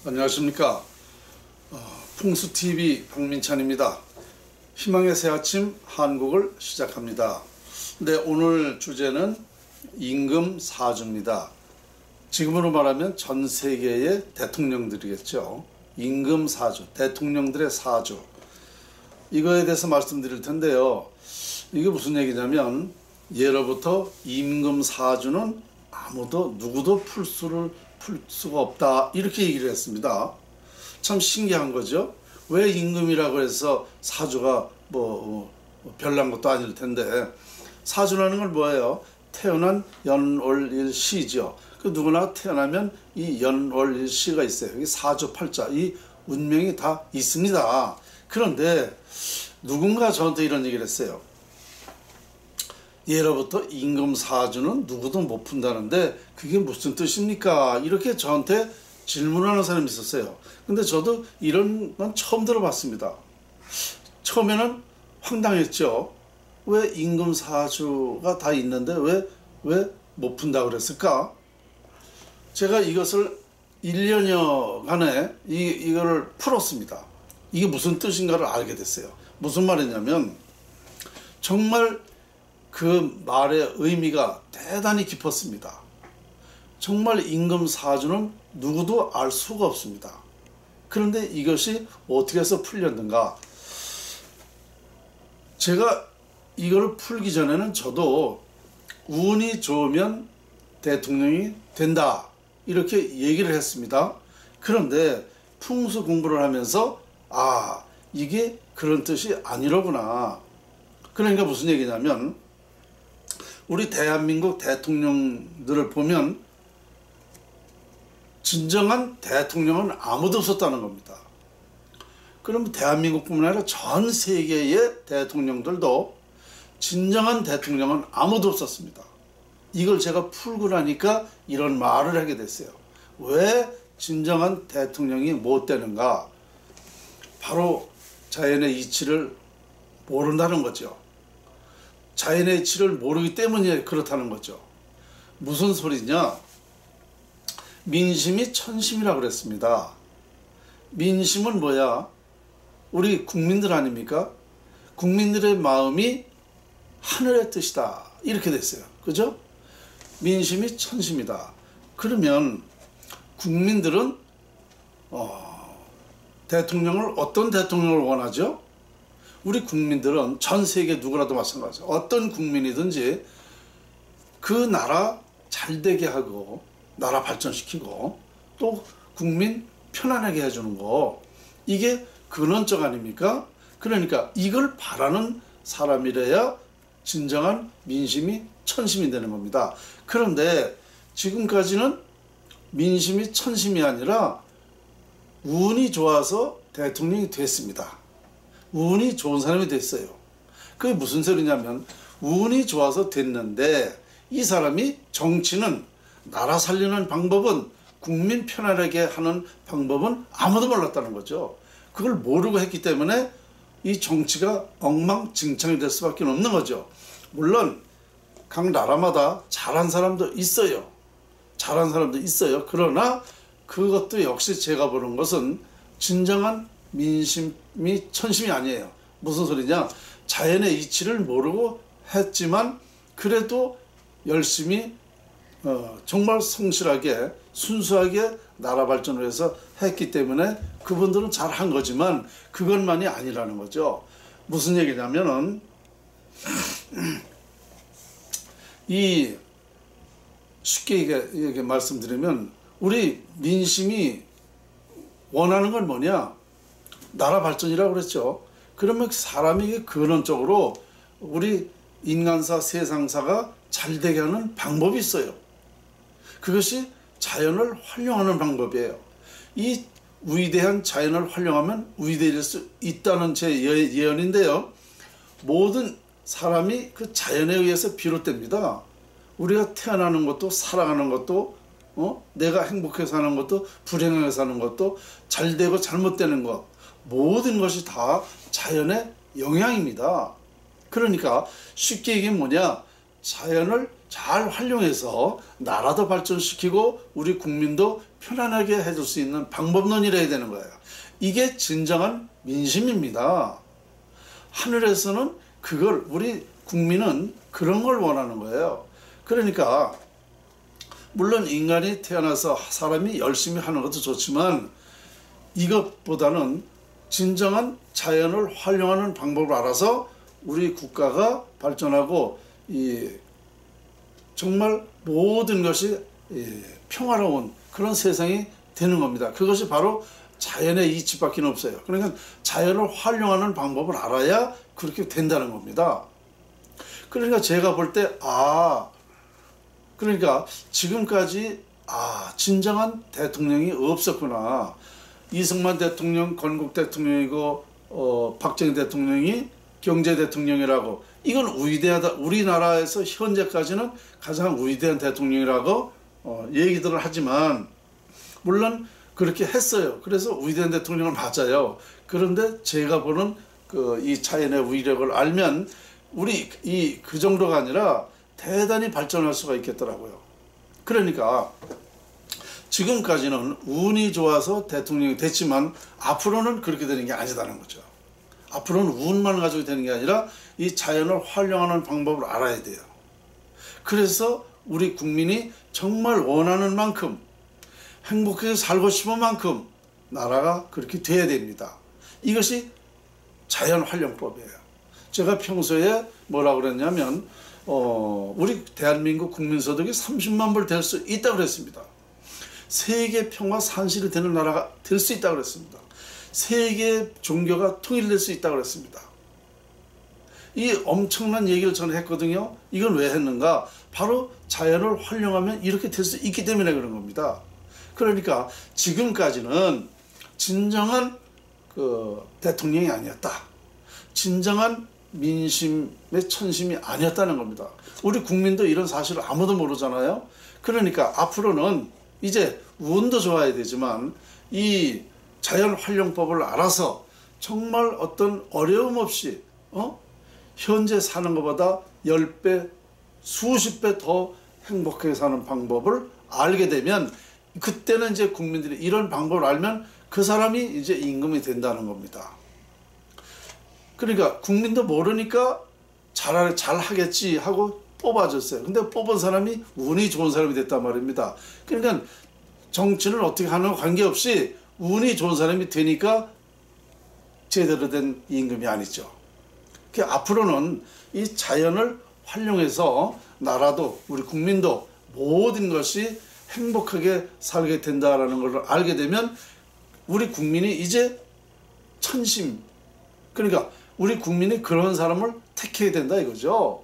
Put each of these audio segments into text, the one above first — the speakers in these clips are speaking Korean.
안녕하십니까. 풍수TV 박민찬입니다. 희망의 새아침 한국을 시작합니다. 네, 오늘 주제는 임금사주입니다. 지금으로 말하면 전 세계의 대통령들이겠죠. 임금사주, 대통령들의 사주. 이거에 대해서 말씀드릴 텐데요. 이게 무슨 얘기냐면 예로부터 임금사주는 아무도 누구도 풀 수가 없다, 이렇게 얘기를 했습니다. 참 신기한 거죠. 왜 임금이라고 해서 사주가 별난 것도 아닐 텐데, 사주라는 건 뭐예요? 태어난 연월일시죠. 그 누구나 태어나면 이 연월일시가 있어요. 여기 사주팔자, 이 운명이 다 있습니다. 그런데 누군가 저한테 이런 얘기를 했어요. 예로부터 임금사주는 누구도 못 푼다는데 그게 무슨 뜻입니까? 이렇게 저한테 질문하는 사람이 있었어요. 근데 저도 이런 건 처음 들어봤습니다. 처음에는 황당했죠. 왜 임금사주가 다 있는데 왜 못 푼다고 그랬을까? 제가 이것을 1년여간에 이거를 풀었습니다. 이게 무슨 뜻인가를 알게 됐어요. 무슨 말이냐면 정말 그 말의 의미가 대단히 깊었습니다. 정말 임금사주는 누구도 알 수가 없습니다. 그런데 이것이 어떻게 해서 풀렸는가? 제가 이걸 풀기 전에는 저도 운이 좋으면 대통령이 된다, 이렇게 얘기를 했습니다. 그런데 풍수 공부를 하면서 이게 그런 뜻이 아니로구나. 그러니까 무슨 얘기냐면 우리 대한민국 대통령들을 보면 진정한 대통령은 아무도 없었다는 겁니다. 그럼 대한민국뿐만 아니라 전 세계의 대통령들도 진정한 대통령은 아무도 없었습니다. 이걸 제가 풀고 나니까 이런 말을 하게 됐어요. 왜 진정한 대통령이 못 되는가? 바로 자연의 이치를 모른다는 거죠. 자연의 이치를 모르기 때문에 그렇다는 거죠. 무슨 소리냐? 민심이 천심이라고 그랬습니다. 민심은 뭐야? 우리 국민들 아닙니까? 국민들의 마음이 하늘의 뜻이다, 이렇게 됐어요. 그죠? 민심이 천심이다. 그러면 국민들은 대통령을, 어떤 대통령을 원하죠? 우리 국민들은 전 세계 누구라도 마찬가지죠. 어떤 국민이든지 그 나라 잘 되게 하고 나라 발전시키고 또 국민 편안하게 해주는 거, 이게 근원적 아닙니까? 그러니까 이걸 바라는 사람이래야 진정한 민심이 천심이 되는 겁니다. 그런데 지금까지는 민심이 천심이 아니라 운이 좋아서 대통령이 됐습니다. 운이 좋은 사람이 됐어요. 그게 무슨 소리냐면 운이 좋아서 됐는데 이 사람이 정치는, 나라 살리는 방법은, 국민 편안하게 하는 방법은 아무도 몰랐다는 거죠. 그걸 모르고 했기 때문에 이 정치가 엉망진창이 될 수밖에 없는 거죠. 물론 각 나라마다 잘한 사람도 있어요. 잘한 사람도 있어요. 그러나 그것도 역시 제가 보는 것은 진정한 민심이 천심이 아니에요. 무슨 소리냐? 자연의 이치를 모르고 했지만 그래도 열심히 정말 성실하게 순수하게 나라 발전을 위해서 했기 때문에 그분들은 잘한 거지만 그것만이 아니라는 거죠. 무슨 얘기냐면은 이 쉽게 이렇게 말씀드리면 우리 민심이 원하는 건 뭐냐? 나라 발전이라고 그랬죠. 그러면 사람이 근원적으로 우리 인간사, 세상사가 잘 되게 하는 방법이 있어요. 그것이 자연을 활용하는 방법이에요. 이 위대한 자연을 활용하면 위대해질 수 있다는 제 예언인데요. 모든 사람이 그 자연에 의해서 비롯됩니다. 우리가 태어나는 것도, 살아가는 것도, 내가 행복해서 사는 것도, 불행하게 사는 것도, 잘되고 잘못되는 것, 모든 것이 다 자연의 영향입니다. 그러니까 쉽게 얘기하면 뭐냐? 자연을 잘 활용해서 나라도 발전시키고 우리 국민도 편안하게 해줄 수 있는 방법론이라 해야 되는 거예요. 이게 진정한 민심입니다. 하늘에서는 그걸, 우리 국민은 그런 걸 원하는 거예요. 그러니까 물론 인간이 태어나서 사람이 열심히 하는 것도 좋지만 이것보다는 진정한 자연을 활용하는 방법을 알아서 우리 국가가 발전하고 정말 모든 것이 평화로운 그런 세상이 되는 겁니다. 그것이 바로 자연의 이치밖에 없어요. 그러니까 자연을 활용하는 방법을 알아야 그렇게 된다는 겁니다. 그러니까 제가 볼 때 그러니까 지금까지 진정한 대통령이 없었구나. 이승만 대통령 건국 대통령이고 박정희 대통령이 경제 대통령이라고, 이건 위대하다. 우리나라에서 현재까지는 가장 위대한 대통령이라고 얘기들을 하지만 물론 그렇게 했어요. 그래서 위대한 대통령은 맞아요. 그런데 제가 보는 이 자연의 위력을 알면 우리 그 정도가 아니라 대단히 발전할 수가 있겠더라고요. 그러니까 지금까지는 운이 좋아서 대통령이 됐지만 앞으로는 그렇게 되는 게 아니다는 거죠. 앞으로는 운만 가지고 되는 게 아니라 이 자연을 활용하는 방법을 알아야 돼요. 그래서 우리 국민이 정말 원하는 만큼 행복하게 살고 싶은 만큼 나라가 그렇게 돼야 됩니다. 이것이 자연활용법이에요. 제가 평소에 뭐라고 그랬냐면 우리 대한민국 국민소득이 30만 불 될 수 있다고 그랬습니다. 세계 평화 산실이 되는 나라가 될 수 있다고 그랬습니다. 세계 종교가 통일될 수 있다고 그랬습니다. 이 엄청난 얘기를 저는 했거든요. 이건 왜 했는가? 바로 자연을 활용하면 이렇게 될 수 있기 때문에 그런 겁니다. 그러니까 지금까지는 진정한 대통령이 아니었다. 진정한 민심의 천심이 아니었다는 겁니다. 우리 국민도 이런 사실을 아무도 모르잖아요. 그러니까 앞으로는 이제 운도 좋아야 되지만 이 자연활용법을 알아서 정말 어떤 어려움 없이 현재 사는 것보다 10배, 수십 배 더 행복하게 사는 방법을 알게 되면 그때는 이제 국민들이 이런 방법을 알면 그 사람이 이제 임금이 된다는 겁니다. 그러니까 국민도 모르니까 잘 하겠지 하고 뽑아줬어요. 근데 뽑은 사람이 운이 좋은 사람이 됐단 말입니다. 그러니까 정치는 어떻게 하는 거 관계없이 운이 좋은 사람이 되니까 제대로 된 임금이 아니죠. 앞으로는 이 자연을 활용해서 나라도 우리 국민도 모든 것이 행복하게 살게 된다라는 걸 알게 되면 우리 국민이 이제 천심, 그러니까 우리 국민이 그런 사람을 택해야 된다 이거죠.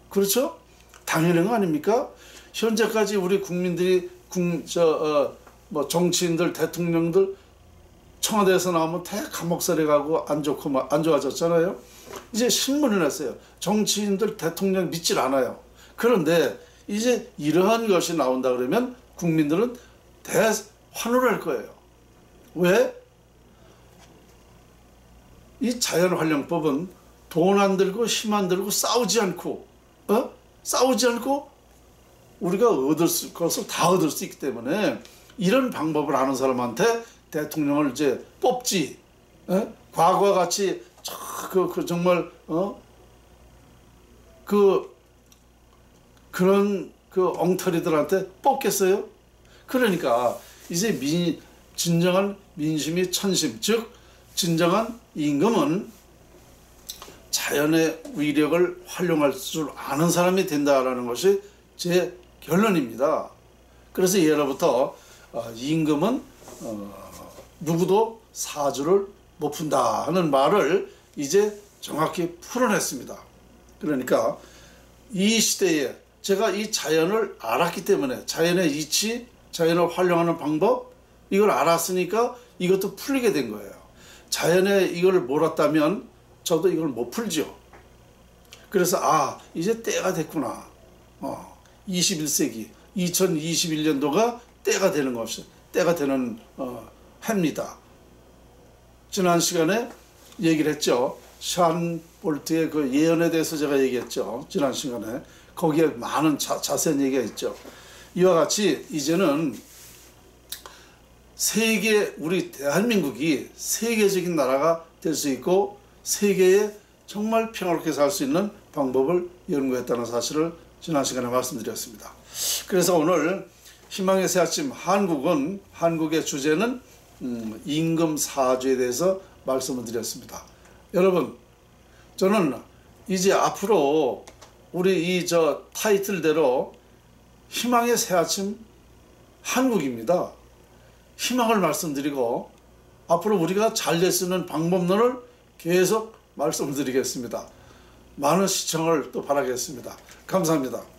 그렇죠? 당연한 거 아닙니까? 현재까지 우리 국민들이 정치인들, 대통령들 청와대에서 나오면 다 감옥살이 가고 안 좋아졌잖아요. 이제 신문을 냈어요. 정치인들, 대통령 믿질 않아요. 그런데 이제 이러한 것이 나온다 그러면 국민들은 대환호를 할 거예요. 왜? 이 자연활용법은 돈 안 들고 힘 안 들고 싸우지 않고 우리가 얻을 것을 다 얻을 수 있기 때문에 이런 방법을 아는 사람한테 대통령을 이제 뽑지. 과거와 같이 정말 그런 엉터리들한테 뽑겠어요? 그러니까 이제 진정한 민심이 천심, 즉 진정한 임금은 자연의 위력을 활용할 줄 아는 사람이 된다라는 것이 제 결론입니다. 그래서 예로부터 임금은 누구도 사주를 못 푼다 하는 말을 이제 정확히 풀어냈습니다. 그러니까 이 시대에 제가 이 자연을 알았기 때문에 자연의 이치, 자연을 활용하는 방법 이걸 알았으니까 이것도 풀리게 된 거예요. 자연에 이걸 몰았다면 저도 이걸 못 풀죠. 그래서 이제 때가 됐구나. 21세기 2021년도가 때가 되는 것이 때가 되는 해입니다. 지난 시간에 얘기를 했죠. 샤론 볼트의 그 예언에 대해서 제가 얘기했죠. 지난 시간에. 거기에 많은 자세한 얘기가 있죠. 이와 같이 이제는 우리 대한민국이 세계적인 나라가 될 수 있고 세계에 정말 평화롭게 살 수 있는 방법을 연구했다는 사실을 지난 시간에 말씀드렸습니다. 그래서 오늘 희망의 새아침 한국의 주제는 임금사주에 대해서 말씀을 드렸습니다. 여러분, 저는 이제 앞으로 우리 이 타이틀대로 희망의 새아침 한국입니다. 희망을 말씀드리고 앞으로 우리가 잘 될 수 있는 방법론을 계속 말씀드리겠습니다. 많은 시청을 또 바라겠습니다. 감사합니다.